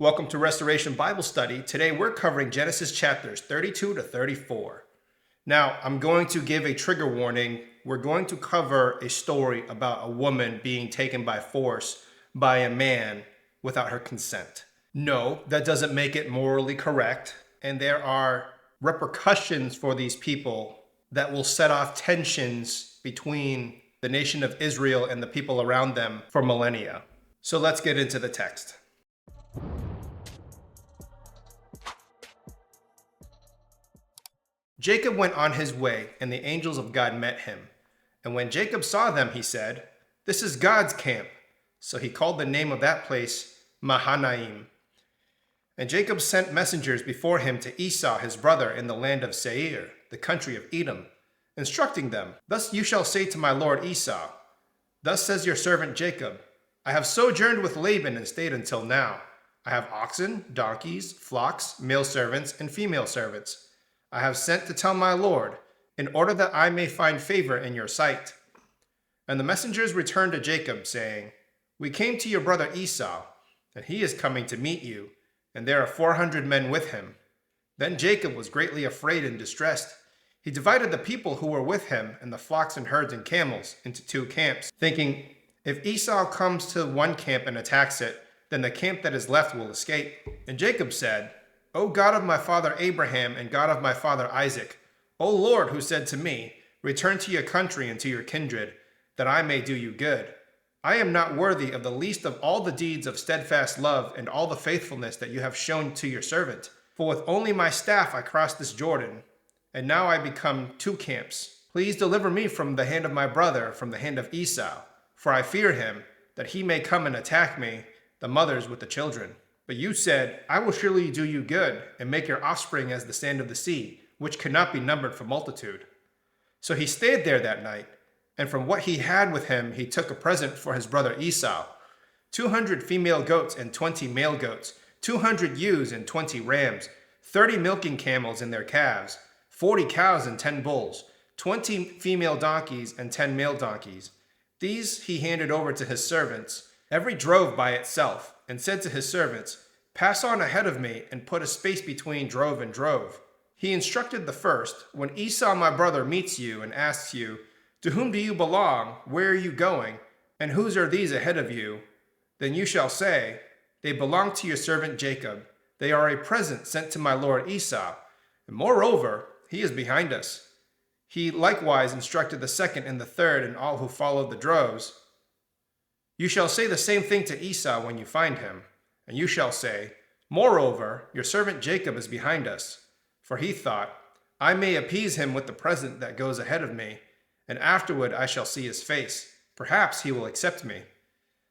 Welcome to Restoration Bible Study. Today we're covering Genesis chapters 32 to 34. Now, I'm going to give a trigger warning. We're going to cover a story about a woman being taken by force by a man without her consent. No, that doesn't make it morally correct, and there are repercussions for these people that will set off tensions between the nation of Israel and the people around them for millennia. So let's get into the text. Jacob went on his way, and the angels of God met him. And when Jacob saw them, he said, "This is God's camp." So he called the name of that place Mahanaim. And Jacob sent messengers before him to Esau his brother in the land of Seir, the country of Edom, instructing them, "Thus you shall say to my lord Esau, Thus says your servant Jacob, I have sojourned with Laban and stayed until now. I have oxen, donkeys, flocks, male servants, and female servants. I have sent to tell my lord, in order that I may find favor in your sight." And the messengers returned to Jacob, saying, "We came to your brother Esau, and he is coming to meet you, and there are 400 men with him." Then Jacob was greatly afraid and distressed. He divided the people who were with him and the flocks and herds and camels into two camps, thinking, "If Esau comes to one camp and attacks it, then the camp that is left will escape." And Jacob said, "O God of my father Abraham and God of my father Isaac, O Lord, who said to me, 'Return to your country and to your kindred, that I may do you good.' I am not worthy of the least of all the deeds of steadfast love and all the faithfulness that you have shown to your servant. For with only my staff I crossed this Jordan, and now I become two camps. Please deliver me from the hand of my brother, from the hand of Esau, for I fear him, that he may come and attack me, the mothers with the children. But you said, 'I will surely do you good, and make your offspring as the sand of the sea, which cannot be numbered for multitude.'" So he stayed there that night, and from what he had with him he took a present for his brother Esau, 200 female goats and 20 male goats, 200 ewes and 20 rams, 30 milking camels and their calves, 40 cows and 10 bulls, 20 female donkeys and 10 male donkeys. These he handed over to his servants, every drove by itself, and said to his servants, "Pass on ahead of me and put a space between drove and drove." He instructed the first, "When Esau my brother meets you and asks you, 'To whom do you belong? Where are you going? And whose are these ahead of you?' Then you shall say, 'They belong to your servant Jacob. They are a present sent to my lord Esau. And moreover, he is behind us.'" He likewise instructed the second and the third and all who followed the droves, "You shall say the same thing to Esau when you find him. And you shall say, 'Moreover, your servant Jacob is behind us. For he thought, I may appease him with the present that goes ahead of me, and afterward I shall see his face. Perhaps he will accept me.'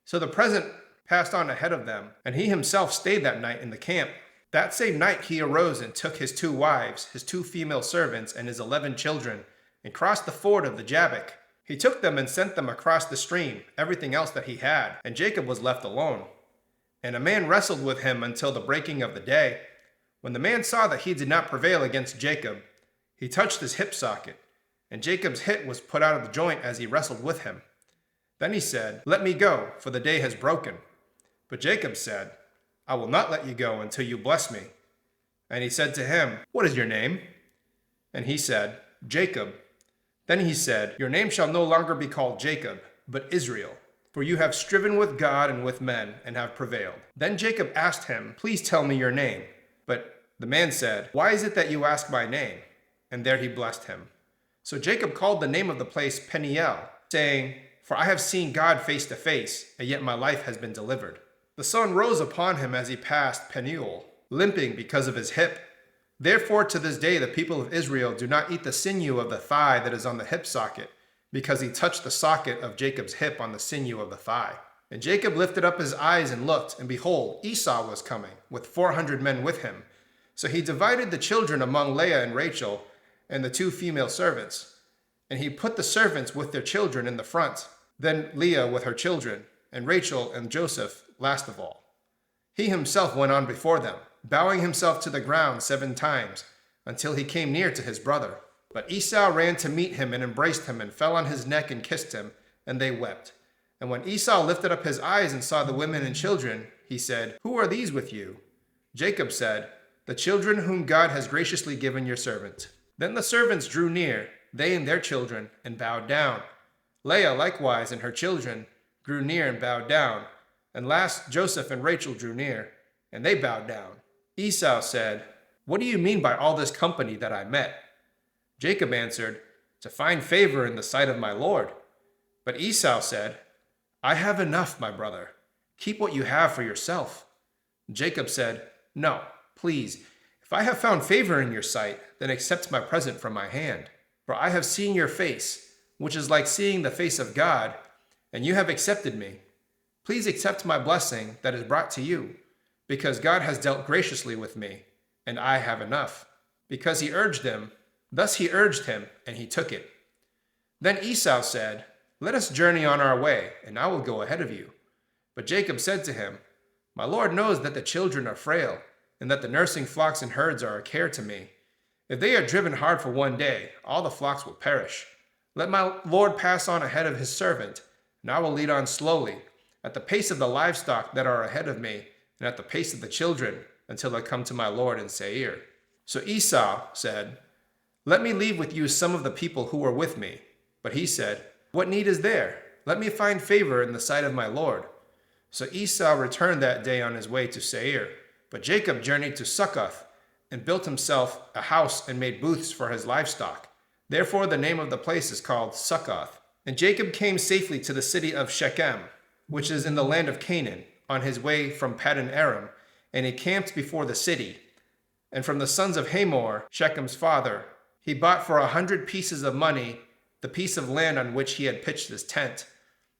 So the present passed on ahead of them, and he himself stayed that night in the camp. That same night he arose and took his 2 wives, his 2 female servants, and his 11 children, and crossed the ford of the Jabbok. He took them and sent them across the stream, everything else that he had, and Jacob was left alone. And a man wrestled with him until the breaking of the day. When the man saw that he did not prevail against Jacob, he touched his hip socket, and Jacob's hip was put out of the joint as he wrestled with him. Then he said, "Let me go, for the day has broken." But Jacob said, "I will not let you go until you bless me." And he said to him, "What is your name?" And he said, "Jacob." Then he said, "Your name shall no longer be called Jacob, but Israel, for you have striven with God and with men, and have prevailed." Then Jacob asked him, "Please tell me your name." But the man said, "Why is it that you ask my name?" And there he blessed him. So Jacob called the name of the place Peniel, saying, "For I have seen God face to face, and yet my life has been delivered." The sun rose upon him as he passed Peniel, limping because of his hip. Therefore to this day the people of Israel do not eat the sinew of the thigh that is on the hip socket, because he touched the socket of Jacob's hip on the sinew of the thigh. And Jacob lifted up his eyes and looked, and behold, Esau was coming, with 400 men with him. So he divided the children among Leah and Rachel, and the 2 female servants. And he put the servants with their children in the front, then Leah with her children, and Rachel and Joseph last of all. He himself went on before them, bowing himself to the ground 7 times, until he came near to his brother. But Esau ran to meet him and embraced him and fell on his neck and kissed him, and they wept. And when Esau lifted up his eyes and saw the women and children, he said, "Who are these with you?" Jacob said, "The children whom God has graciously given your servant." Then the servants drew near, they and their children, and bowed down. Leah likewise and her children drew near and bowed down. And last Joseph and Rachel drew near, and they bowed down. Esau said, "What do you mean by all this company that I met?" Jacob answered, "To find favor in the sight of my Lord." But Esau said, "I have enough, my brother. Keep what you have for yourself." Jacob said, "No, please, if I have found favor in your sight, then accept my present from my hand. For I have seen your face, which is like seeing the face of God, and you have accepted me. Please accept my blessing that is brought to you, because God has dealt graciously with me, and I have enough." Because he urged him, thus he urged him, and he took it. Then Esau said, "Let us journey on our way, and I will go ahead of you." But Jacob said to him, "My Lord knows that the children are frail, and that the nursing flocks and herds are a care to me. If they are driven hard for one day, all the flocks will perish. Let my Lord pass on ahead of his servant, and I will lead on slowly, at the pace of the livestock that are ahead of me, and at the pace of the children, until I come to my Lord in Seir." So Esau said, "Let me leave with you some of the people who are with me." But he said, "What need is there? Let me find favor in the sight of my Lord." So Esau returned that day on his way to Seir. But Jacob journeyed to Succoth, and built himself a house and made booths for his livestock. Therefore the name of the place is called Succoth. And Jacob came safely to the city of Shechem, which is in the land of Canaan, on his way from Paddan Aram, and he camped before the city. And from the sons of Hamor, Shechem's father, he bought for 100 pieces of money the piece of land on which he had pitched his tent.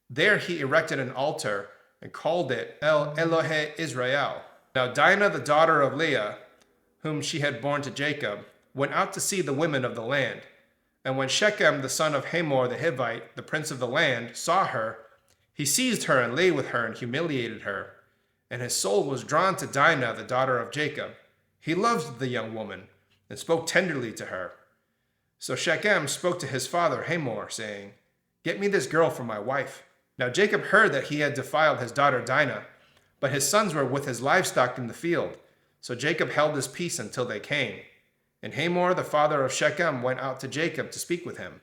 There he erected an altar and called it El Elohe Israel. Now Dinah, the daughter of Leah, whom she had borne to Jacob, went out to see the women of the land. And when Shechem, the son of Hamor the Hivite, the prince of the land, saw her, he seized her and lay with her and humiliated her. And his soul was drawn to Dinah, the daughter of Jacob. He loved the young woman and spoke tenderly to her. So Shechem spoke to his father Hamor, saying, "Get me this girl for my wife." Now Jacob heard that he had defiled his daughter Dinah, but his sons were with his livestock in the field. So Jacob held his peace until they came. And Hamor, the father of Shechem, went out to Jacob to speak with him.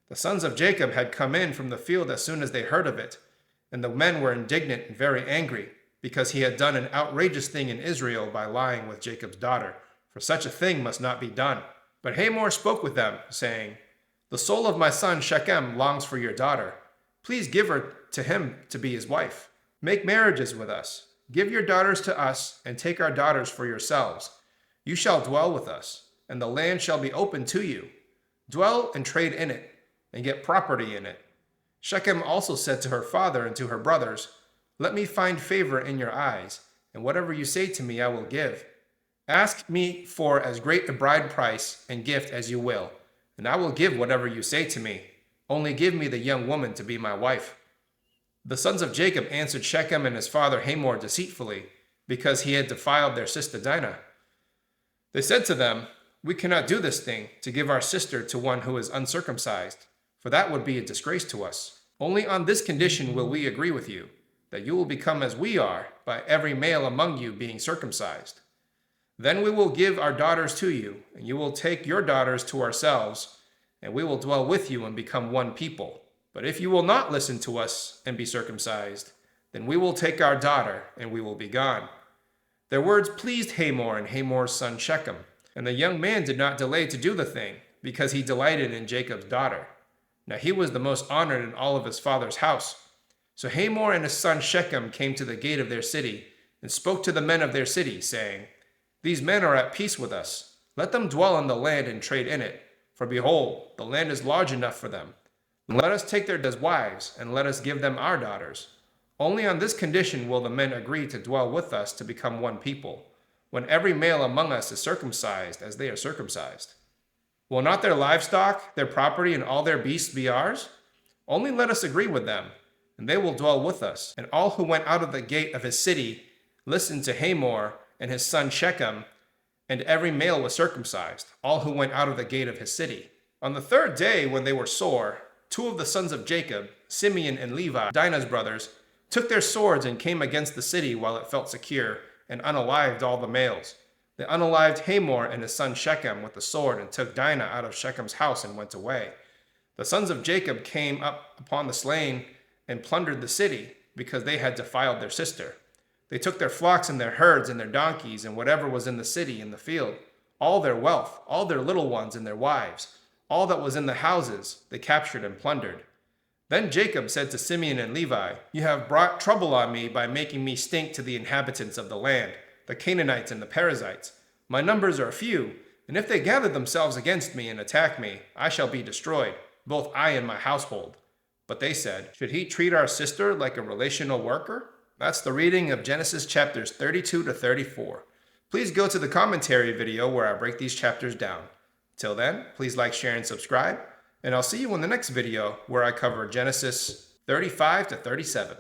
The sons of Jacob had come in from the field as soon as they heard of it, and the men were indignant and very angry, because he had done an outrageous thing in Israel by lying with Jacob's daughter, for such a thing must not be done. But Hamor spoke with them, saying, "The soul of my son Shechem longs for your daughter. Please give her to him to be his wife. Make marriages with us. Give your daughters to us, and take our daughters for yourselves. You shall dwell with us, and the land shall be open to you. Dwell and trade in it, and get property in it." Shechem also said to her father and to her brothers, "Let me find favor in your eyes, and whatever you say to me I will give. Ask me for as great a bride price and gift as you will, and I will give whatever you say to me. Only give me the young woman to be my wife." The sons of Jacob answered Shechem and his father Hamor deceitfully, because he had defiled their sister Dinah. They said to them, "We cannot do this thing, to give our sister to one who is uncircumcised, for that would be a disgrace to us. Only on this condition will we agree with you, that you will become as we are, by every male among you being circumcised. Then we will give our daughters to you, and you will take your daughters to ourselves, and we will dwell with you and become one people. But if you will not listen to us and be circumcised, then we will take our daughter, and we will be gone." Their words pleased Hamor and Hamor's son Shechem, and the young man did not delay to do the thing, because he delighted in Jacob's daughter. Now he was the most honored in all of his father's house. So Hamor and his son Shechem came to the gate of their city, and spoke to the men of their city, saying, "These men are at peace with us. Let them dwell in the land and trade in it. For behold, the land is large enough for them. Let us take their as wives, and let us give them our daughters. Only on this condition will the men agree to dwell with us to become one people, when every male among us is circumcised as they are circumcised. Will not their livestock, their property, and all their beasts be ours? Only let us agree with them, and they will dwell with us." And all who went out of the gate of his city listened to Hamor and his son Shechem, and every male was circumcised, all who went out of the gate of his city. On the third day, when they were sore, two of the sons of Jacob, Simeon and Levi, Dinah's brothers, took their swords and came against the city while it felt secure, and unalived all the males. They unalived Hamor and his son Shechem with the sword, and took Dinah out of Shechem's house and went away. The sons of Jacob came up upon the slain and plundered the city, because they had defiled their sister. They took their flocks and their herds and their donkeys and whatever was in the city and the field, all their wealth, all their little ones and their wives, all that was in the houses, they captured and plundered. Then Jacob said to Simeon and Levi, "You have brought trouble on me by making me stink to the inhabitants of the land, the Canaanites and the Perizzites. My numbers are few, and if they gather themselves against me and attack me, I shall be destroyed, both I and my household." But they said, "Should he treat our sister like a relational worker?" That's the reading of Genesis chapters 32 to 34. Please go to the commentary video where I break these chapters down. Till then, please like, share, and subscribe, and I'll see you in the next video where I cover Genesis 35 to 37.